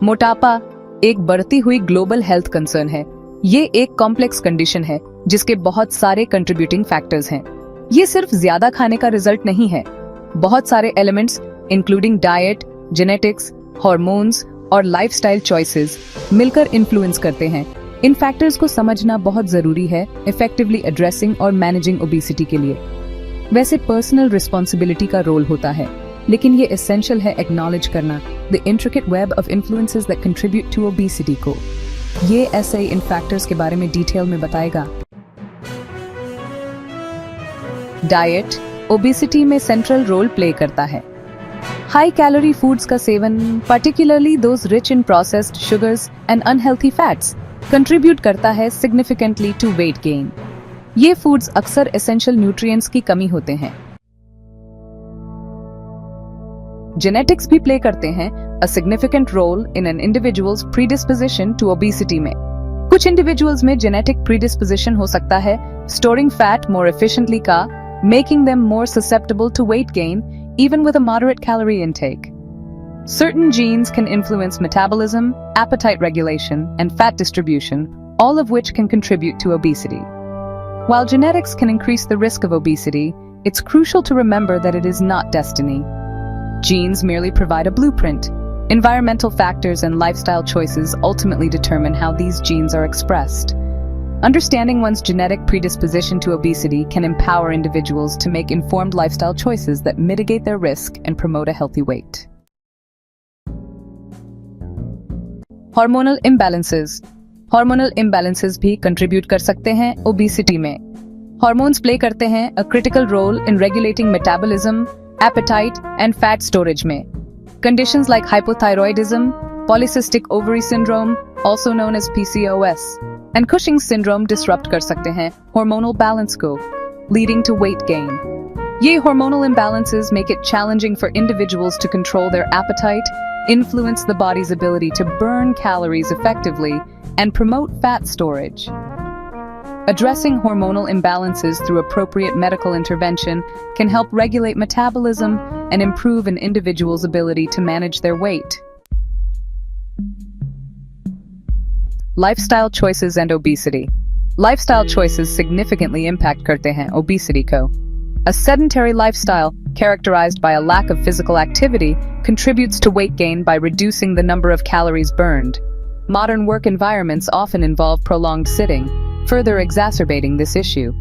मोटापा एक बढ़ती हुई ग्लोबल हेल्थ कंसर्न है। ये एक कॉम्प्लेक्स कंडीशन है जिसके बहुत सारे कंट्रीब्यूटिंग फैक्टर्स हैं। ये सिर्फ ज्यादा खाने का रिजल्ट नहीं है। बहुत सारे elements including diet, genetics, hormones और लाइफस्टाइल चॉइसेस मिलकर इन्फ्लुएंस करते हैं। इन फैक्टर्स को समझना बहुत जरूरी है इफेक्टिवली एड्रेसिंग और मैनेजिंग ओबेसिटी के लिए। वैसे पर्सनल रिस्पॉन्सिबिलिटी का रोल होता है, लेकिन ये एसेंशियल है एक्नॉलेज करना the intricate web of influences that contribute to obesity को। ये ऐसे इन फैक्टर्स के बारे में डिटेल में बताएगा। डाइट ओबेसिटी में सेंट्रल रोल प्ले करता है। हाई कैलोरी फूड्स का सेवन, particularly those rich in processed sugars and unhealthy fats, contribute करता है सिग्निफिकेंटली टू वेट गेन। ये फूड्स अक्सर एसेंशियल न्यूट्रिएंट्स की कमी होते हैं। जेनेटिक्स भी प्ले करते हैं a significant role in an individual's predisposition to obesity में। कुछ इंडिविजुअल्स में जेनेटिक प्रीडिस्पोजिशन हो सकता है स्टोरिंग फैट मोर एफिशिएंटली का, making them more susceptible to weight gain even with a moderate calorie intake. Certain genes can influence metabolism, appetite regulation, and fat distribution, all of which can contribute to obesity. While genetics can increase the risk of obesity, it's crucial to remember that it is not destiny. Genes merely provide a blueprint. Environmental factors and lifestyle choices ultimately determine how these genes are expressed. Understanding one's genetic predisposition to obesity can empower individuals to make informed lifestyle choices that mitigate their risk and promote a healthy weight. Hormonal imbalances. Hormonal imbalances भी contribute कर सकते हैं obesity में. Hormones play करते हैं a critical role in regulating metabolism, appetite, and fat storage में. Conditions like hypothyroidism, polycystic ovary syndrome, also known as PCOS, and Cushing's syndrome disrupt कर सकते हैं hormonal balance को, leading to weight gain. ये hormonal imbalances make it challenging for individuals to control their appetite, influence the body's ability to burn calories effectively, and promote fat storage. Addressing hormonal imbalances through appropriate medical intervention can help regulate metabolism and improve an individual's ability to manage their weight. Lifestyle choices and obesity. Lifestyle choices significantly impact करते हैं obesity को. A sedentary lifestyle, characterized by a lack of physical activity, contributes to weight gain by reducing the number of calories burned. Modern work environments often involve prolonged sitting, further exacerbating this issue.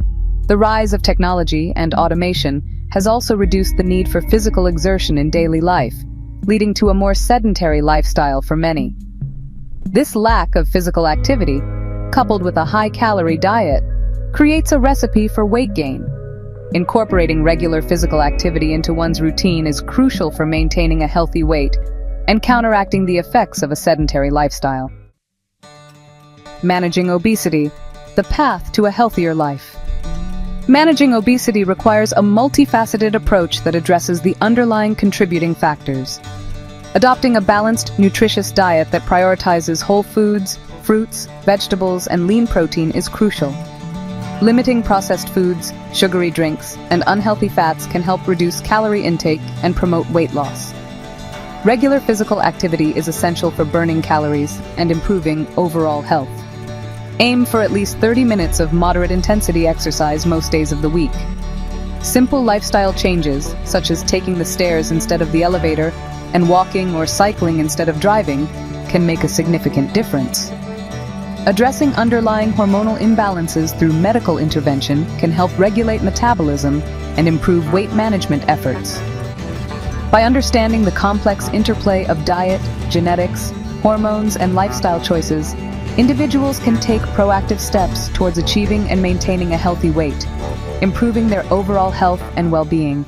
The rise of technology and automation has also reduced the need for physical exertion in daily life, leading to a more sedentary lifestyle for many. This lack of physical activity, coupled with a high-calorie diet, creates a recipe for weight gain. Incorporating regular physical activity into one's routine is crucial for maintaining a healthy weight and counteracting the effects of a sedentary lifestyle. Managing obesity, the path to a healthier life. Managing obesity requires a multifaceted approach that addresses the underlying contributing factors. Adopting a balanced, nutritious diet that prioritizes whole foods, fruits, vegetables, and lean protein is crucial. Limiting processed foods, sugary drinks, and unhealthy fats can help reduce calorie intake and promote weight loss. Regular physical activity is essential for burning calories and improving overall health. Aim for at least 30 minutes of moderate intensity exercise most days of the week. Simple lifestyle changes, such as taking the stairs instead of the elevator, and walking or cycling instead of driving, can make a significant difference. Addressing underlying hormonal imbalances through medical intervention can help regulate metabolism and improve weight management efforts. By understanding the complex interplay of diet, genetics, hormones, and lifestyle choices, individuals can take proactive steps towards achieving and maintaining a healthy weight, improving their overall health and well-being.